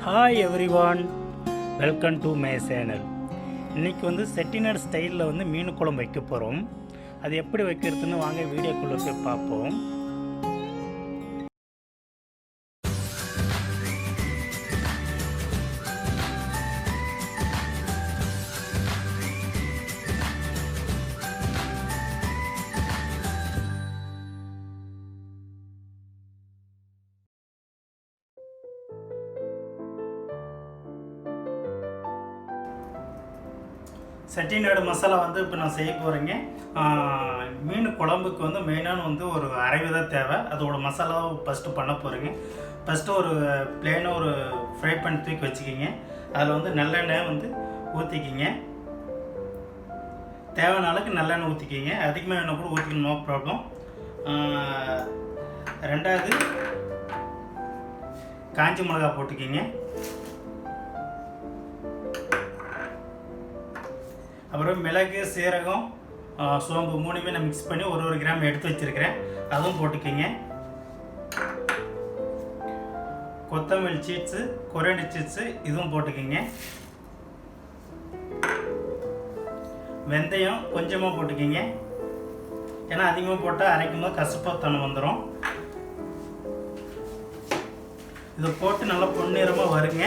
Hi everyone, welcome to my channel. இன்றைக்கி வந்து செட்டிநாடு ஸ்டைலில் வந்து மீன் குழம்பு வைக்க போகிறோம். அது எப்படி வைக்கிறதுன்னு வாங்க வீடியோக்குள்ளே போய் பார்ப்போம். செட்டிநாடு மசாலா வந்து இப்போ நான் செய்ய போகிறேங்க. மீன் குழம்புக்கு வந்து மெயினான வந்து ஒரு அரை விதம் தேவை. அதோட மசாலாவை ஃபஸ்ட்டு பண்ண போகிறேங்க. ஃபஸ்ட்டு ஒரு பிளேனாக ஒரு ஃப்ரை பண்ணி தூக்கி வச்சுக்கிங்க. அதில் வந்து நல்லெண்ணெய் வந்து ஊற்றிக்கிங்க. தேவையான அளவுக்கு நல்லெண்ணெய் ஊற்றிக்கிங்க. அதிகமாக எண்ணெய் கூட ஊற்றிக்கணும், நோ ப்ராப்ளம். ரெண்டாவது காஞ்சி மிளகா போட்டுக்கிங்க. அப்புறம் மிளகு, சீரகம், சோம்பு மூணுமே நான் மிக்ஸ் பண்ணி ஒரு கிராம் எடுத்து வச்சுருக்கிறேன், அதுவும் போட்டுக்கிங்க. கொத்தமல்லி சீட்ஸு, கொரியாண்டர் சீட்ஸு இதுவும் போட்டுக்கிங்க. வெந்தயம் கொஞ்சமாக போட்டுக்கிங்க, ஏன்னா அதிகமாக போட்டால் அரைக்கும் போது கசப்பாத்தனம் வந்துடும். இதை போட்டு நல்லா பொன்னிறமாக வருங்க.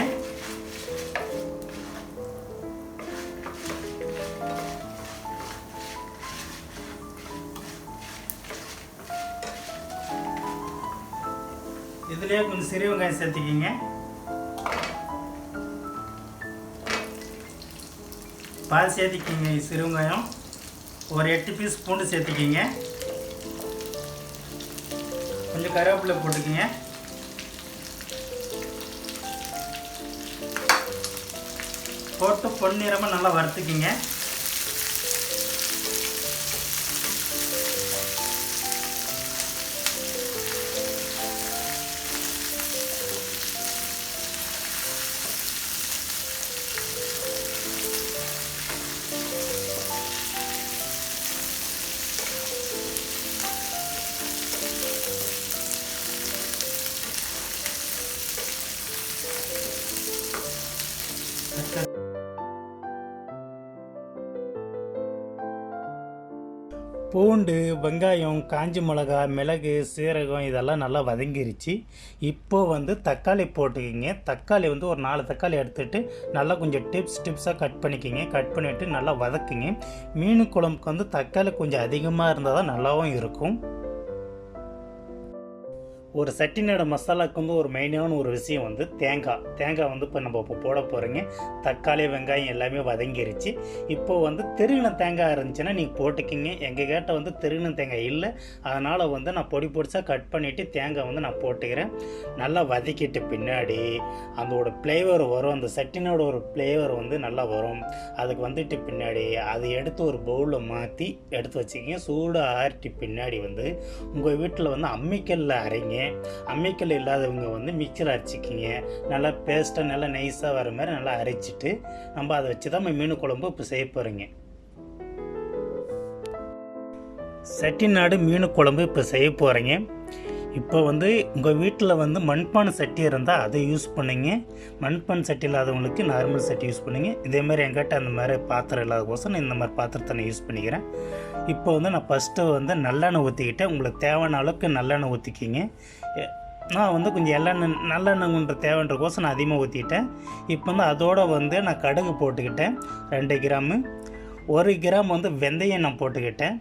இதுலேயே கொஞ்சம் சிறிய வெங்காயம் சேர்த்துக்கிங்க. பால் சேர்த்துக்கிங்க. சிறு வெங்காயம் ஒரு 8 பீஸ் பூண்டு சேர்த்துக்கிங்க. கொஞ்சம் கருவேப்பிலை போட்டுக்கிங்க. போட்டு பொன்னிறமாக நல்லா வறுத்துக்கிங்க. பூண்டு, வெங்காயம், காஞ்சி மிளகா, மிளகு, சீரகம் இதெல்லாம் நல்லா வதங்கிருச்சு. இப்போது வந்து தக்காளி போட்டுக்கிங்க. தக்காளி வந்து ஒரு 4 தக்காளி எடுத்துகிட்டு நல்லா கொஞ்சம் டிப்ஸாக கட் பண்ணிக்கிங்க. கட் பண்ணிவிட்டு நல்லா வதக்குங்க. மீன் குழம்புக்கு வந்து தக்காளி கொஞ்சம் அதிகமாக இருந்தால் தான் நல்லாவும் இருக்கும். ஒரு செட்டிநாடு மசாலாவுக்கு வந்து ஒரு மெயினான ஒரு விஷயம் வந்து தேங்காய் வந்து இப்போ நம்ம போட போகிறோங்க. தக்காளி, வெங்காயம் எல்லாமே வதங்கிருச்சு. இப்போது வந்து திருகின தேங்காய் இருந்துச்சுன்னா நீங்கள் போட்டுக்கிங்க. எங்கள் கிட்ட வந்து திருகின தேங்காய் இல்லை, அதனால் வந்து நான் பொடிசாக கட் பண்ணிவிட்டு தேங்காய் வந்து நான் போட்டுக்கிறேன். நல்லா வதக்கிட்டு பின்னாடி அதோட ஃப்ளேவர் வரும், அந்த செட்டிநாடு ஒரு ஃப்ளேவர் வந்து நல்லா வரும். அதுக்கு வந்துட்டு பின்னாடி அதை எடுத்து ஒரு பவுலில் மாற்றி எடுத்து வச்சுக்கிங்க. சூடு ஆறிட்டு பின்னாடி வந்து உங்கள் வீட்டில் வந்து அம்மிக்கல்லில் அரைங்க. அம்மிக்கல் இல்லாதவங்க வந்து மிக்சர் அரைச்சிக்கிங்க. நல்லா பேஸ்ட்டாக நல்லா நைஸாக வர மாதிரி நல்லா அரைச்சிட்டு நம்ம அதை வச்சு தான் மீன் குழம்பு இப்போ செய்ய போகிறீங்க. செட்டிநாடு மீன் குழம்பு இப்போ செய்ய போகிறீங்க. இப்போ வந்து உங்கள் வீட்டில் வந்து மண்பானை சட்டி இருந்தால் அதை யூஸ் பண்ணிங்க. மண்பானை சட்டி இல்லாதவங்களுக்கு நார்மல் சட்டி யூஸ் பண்ணிங்க. இதேமாதிரி என்கிட்ட அந்த மாதிரி பாத்திரம் இல்லாதக்கோசம் நான் இந்த மாதிரி பாத்திரத்தை நான் யூஸ் பண்ணிக்கிறேன். இப்போ வந்து நான் ஃபஸ்ட்டு வந்து நல்லெண்ணெய் ஊற்றிக்கிட்டேன். உங்களுக்கு தேவையான அளவுக்கு நல்லெண்ணெய் ஊற்றிக்கிங்க. நான் வந்து கொஞ்சம் நல்லெண்ணெய்ன்ற தேவைன்றக்கோசம் நான் அதிகமாக ஊற்றிக்கிட்டேன். இப்போ வந்து அதோடு வந்து நான் கடுகு போட்டுக்கிட்டேன் 2 கிராமு. 1 கிராம் வந்து வெந்தயம் நான் போட்டுக்கிட்டேன்.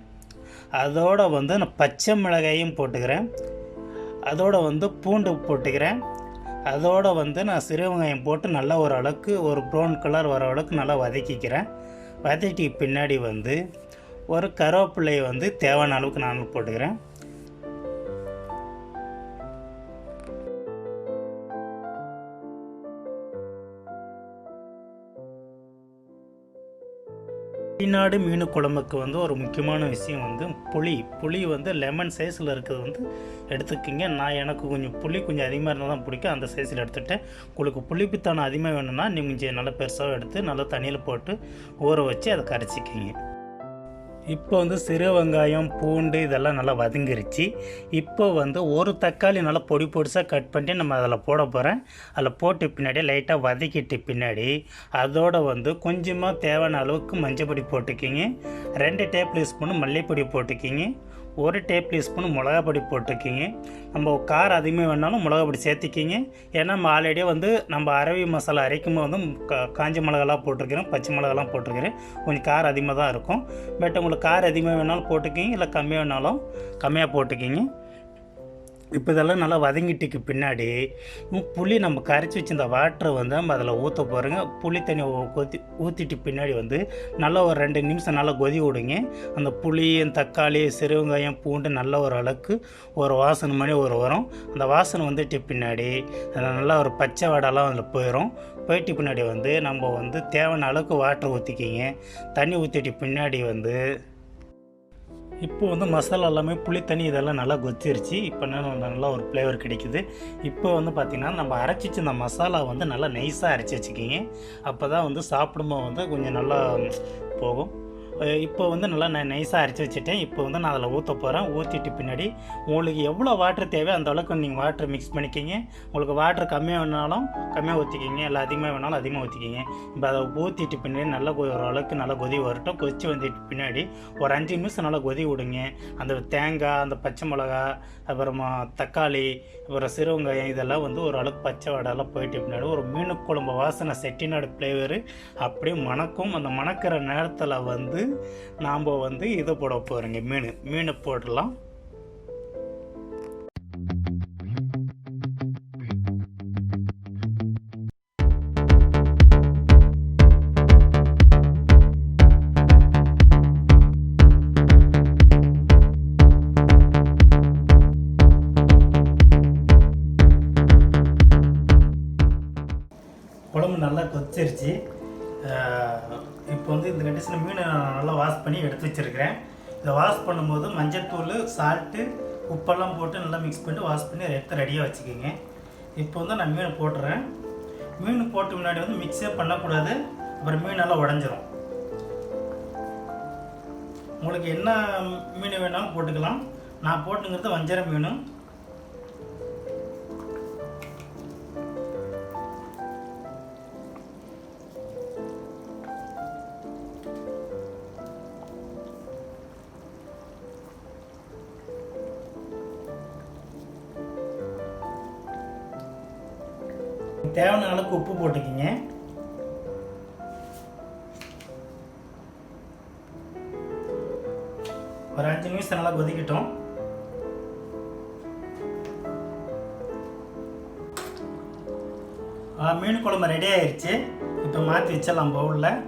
அதோடு வந்து நான் பச்சை மிளகாயும் போட்டுக்கிறேன். அதோடு வந்து பூண்டு போட்டுக்கிறேன். அதோடு வந்து நான் சிறு வெங்காயம் போட்டு நல்லா ஒரு அளவுக்கு ஒரு ப்ரௌன் கலர் வர அளவுக்கு நல்லா வதக்கிக்கிறேன். வதக்கி பின்னாடி வந்து ஒரு கருவேப்பிலையை வந்து தேவையான அளவுக்கு நான் போட்டுக்கிறேன். செட்டிநாடு மீன் குழம்புக்கு வந்து ஒரு முக்கியமான விஷயம் வந்து புளி வந்து லெமன் சைஸில் இருக்கிறது வந்து எடுத்துக்கிங்க. எனக்கு கொஞ்சம் புளி கொஞ்சம் அதிகமாக இருந்தால் தான் பிடிக்கும், அந்த சைஸில் எடுத்துகிட்டேன். உங்களுக்கு புளிப்புத்தானம் அதிகமாக வேணும்னா நீங்கள் கொஞ்சம் நல்லா பெருசாக எடுத்து நல்லா தண்ணியில் போட்டு ஊற வச்சு அதை கரைச்சிக்கிங்க. இப்போ வந்து சிறு வெங்காயம் பூண்டு இதெல்லாம் நல்லா வதங்கிருச்சு. இப்போ வந்து ஒரு தக்காளி நல்லா பொடி பொடிசாக கட் பண்ணி நம்ம அதில் போட போகிறேன். அதில் போட்டு பின்னாடி லைட்டாக வதக்கிட்டு பின்னாடி அதோடு வந்து கொஞ்சமாக தேவையான அளவுக்கு மஞ்சள் பொடி போட்டுக்கிங்க, 2 டேபிள் ஸ்பூன் மல்லிப்பொடி போட்டுக்கிங்க, 1 டேபிள் ஸ்பூன் மிளகா பொடி போட்டுக்கிங்க. நம்ம காரம் அதிகமாக வேணாலும் மிளகா பொடி சேர்த்திக்கிங்க. ஏன்னா நம்ம ஆல்ரெடியே வந்து நம்ம அரவி மசாலா அரைக்கும்போது வந்து காஞ்ச மிளகாலாம் போட்டிருக்கிறேன், பச்சை மிளகாலாம் போட்டிருக்கிறேன். கொஞ்சம் காரம் அதிகமாக தான் இருக்கும். பட் உங்களுக்கு காரம் அதிகமாக வேணாலும் போட்டுக்கிங்க, இல்லை கம்மியாக வேணாலும் கம்மியாக போட்டுக்கிங்க. இப்போ இதெல்லாம் நல்லா வதங்கிட்டுக்கு பின்னாடி புளி நம்ம கரைச்சி வச்சு இந்த வாட்டரை வந்து நம்ம அதில் ஊற்ற போகிறோங்க. புளி தண்ணி ஊற்றிட்டு பின்னாடி வந்து நல்லா ஒரு 2 நிமிஷம் நல்லா கொதி விடுங்க. அந்த புளி, தக்காளி, சிறு வெங்காயம், பூண்டு நல்ல ஒரு அளவுக்கு ஒரு வாசனை மாதிரி வரும். அந்த வாசனை வந்துட்டு பின்னாடி நல்லா ஒரு பச்சை வாடெல்லாம் அதில் போயிட்டு பின்னாடி வந்து நம்ம வந்து தேவையான அளவுக்கு வாட்டர் ஊற்றிக்கிங்க. தண்ணி ஊற்றிட்டு பின்னாடி வந்து இப்போ வந்து மசாலா எல்லாமே புளி தண்ணி இதெல்லாம் நல்லா கொதிச்சிருச்சு. இப்போ நல்லா ஒரு ஃப்ளேவர் கிடைக்குது. இப்போ வந்து பார்த்திங்கன்னா நம்ம அரைச்சி வச்சு இந்த மசாலா வந்து நல்லா நைஸாக அரைச்சி வச்சுக்கிங்க. அப்போ தான் வந்து சாப்பிடும்போது வந்து கொஞ்சம் நல்லா போகும். இப்போ வந்து நல்லா நான் நைஸாக அரைச்சி வச்சுட்டேன். இப்போ வந்து நான் அதில் ஊற்ற போகிறேன். ஊற்றிட்டு பின்னாடி உங்களுக்கு எவ்வளோ வாட்டர் தேவை அந்த அளவுக்கு நீங்கள் வாட்டர் மிக்ஸ் பண்ணிக்கிங்க. உங்களுக்கு வாட்டர் கம்மியாக வேணாலும் கம்மியாக ஊற்றிக்கிங்க, இல்லை அதிகமாக வேணாலும் அதிகமாக ஊற்றிக்கிங்க. இப்போ அதை ஊற்றிட்டு பின்னாடி நல்லா ஓரளவுக்கு நல்லா கொதி வரட்டும். கொதித்து வந்துட்டு பின்னாடி ஒரு 5 நிமிஷம் நல்லா கொதி விடுங்க. அந்த தேங்காய், அந்த பச்சை மிளகா, அப்புறமா தக்காளி, அப்புறம் சிறு வெங்காயம் இதெல்லாம் வந்து ஓரளவுக்கு பச்சை வடையெல்லாம் போயிட்டு பின்னாடி ஒரு மீன் குழம்பு வாசனை செட்டிநாடு ஃப்ளேவரு அப்படியே மணக்கும். அந்த மணக்கிற நேரத்தில் வந்து நாம் வந்து இதை போட போகிறோங்க, மீனை போடலாம். குழம்பு நல்லா கொதிச்சிருச்சு. இப்போ வந்து இந்த கண்டிஷனில் மீனை நல்லா வாஷ் பண்ணி எடுத்து வச்சுருக்கிறேன். இதை வாஷ் பண்ணும்போது மஞ்சள்தூள், சால்ட்டு, உப்பெல்லாம் போட்டு நல்லா மிக்ஸ் பண்ணி வாஷ் பண்ணி எடுத்து ரெடியாக வச்சுக்கோங்க. இப்போ வந்து நான் மீனை போட்டுறேன். மீன் போட்டு முன்னாடி வந்து மிக்ஸே பண்ணக்கூடாது, அப்புறம் மீன் நல்லா உடஞ்சிரும். உங்களுக்கு என்ன மீன் வேணாலும் போட்டுக்கலாம். நான் போட்டுங்கிறது வஞ்சர மீன். தேவையான அளவுக்கு உப்பு போட்டுக்கிங்க. ஒரு 5 நிமிஷம் நல்லா கொதிக்கட்டும். மீன் குழம்பு ரெடி ஆயிடுச்சு. இப்போ மாற்றி வச்சிடலாம் பவுலில்.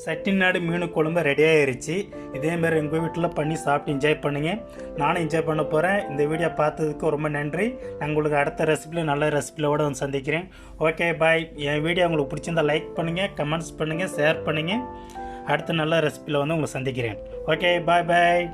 செட்டிநாடு மீன் குழம்பு ரெடி ஆகிருச்சு. இதேமாரி எங்கள் வீட்டில் பண்ணி சாப்பிட்டு என்ஜாய் பண்ணுங்கள். நானும் என்ஜாய் பண்ண போகிறேன். இந்த வீடியோ பார்த்ததுக்கு ரொம்ப நன்றி. நான் உங்களுக்கு அடுத்த ரெசிபியில் நல்ல ரெசிபியோடு வந்து சந்திக்கிறேன். ஓகே, பாய். என் வீடியோ உங்களுக்கு பிடிச்சிருந்தால் லைக் பண்ணுங்கள், கமெண்ட்ஸ் பண்ணுங்கள், ஷேர் பண்ணுங்கள். அடுத்த நல்ல ரெசிபியில் வந்து உங்களை சந்திக்கிறேன். ஓகே, பாய்.